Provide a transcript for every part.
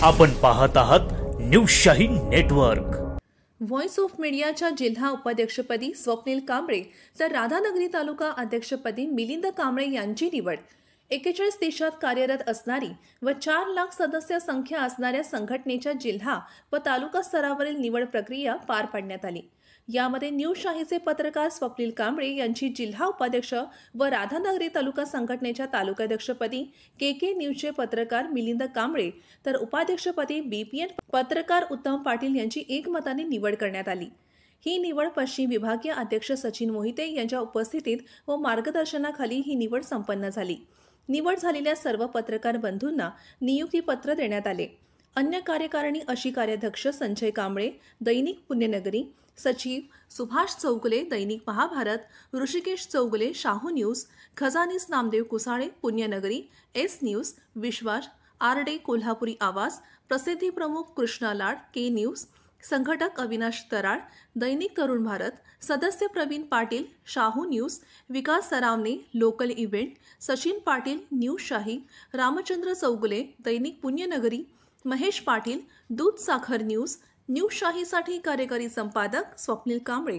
आपण पाहत आहात news Shaheen network. Voice of मीडियाच्या जिल्हा उपाध्यक्षपदी स्वप्नील कांबळे तर राधानगरी तालुका अध्यक्षपदी मिलिंद कांबळे यांची निवड 41 देशात कार्यरत असणारी व 4 लाख सदस्य संख्या असणाऱ्या संघटनेच्या जिल्हा व तालुका स्तरावरील निवड प्रक्रिया पार पाडण्यात आली। यामध्ये न्यूज शाहीचे पत्रकार स्वप्नील कांबळे यांची जिल्हा उपाध्यक्ष व राधानगरी तालुका संघटनेच्या तालुकाध्यक्षपदी के न्यूजचे पत्रकार मिलिंद कांबळे तर उपाध्यक्षपदी BPN पत्रकार उत्तम पाटील यांची एकमताने निवड करण्यात आली। ही निवड पश्चिम विभागीय अध्यक्ष सचिन मोहिते यांच्या उपस्थितीत व मार्गदर्शनाखाली ही निवड संपन्न झाली। निवड झालेल्या सर्व पत्रकार बंधूंना नियुक्ती पत्र देण्यात आले। अन्य कार्यकारिणी अशी कार्याध्यक्ष संजय कांबळे दैनिक पुण्यनगरी, सचिव सुभाष चौगुले दैनिक महाभारत, ऋषिकेश चौगुले शाहू न्यूज, खजानीस नामदेव कुसाळे पुण्यनगरी, S न्यूज, विश्वास आरडे कोल्हापुरी आवाज, प्रसिद्धी प्रमुख कृष्णा लाड के न्यूज, संघटक अविनाश तराळ दैनिक तरुण भारत, सदस्य Praveen Patil Shahu news, Vikas Saravane local event, Sachin Patil news Shahi, Ramchandra Chougule दैनिक पुण्यनगरी, महेश पाटील दूध साखर न्यूज, न्यूज शाहीसाठी कार्यकारी संपादक स्वप्नील कांबळे।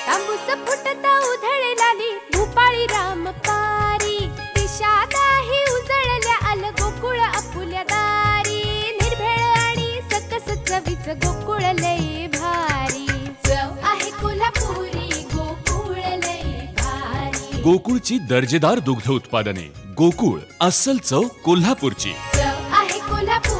तांबूस फुटता उधळलाली भूपाळी रामपारी, दिशादाही उजळल्या आल गोकुळ आपुल्या दारी, निर्भेळ आणि सकस चवीच गोकुळ लई भारी, चव आहे कोल्हापुरी गोकुळ लई भारी। गोकुळची दर्जेदार दुग्ध उत्पादने, गोकुळ अस्सल चव कोल्हापूरची, चव आहे कोल्हापूर।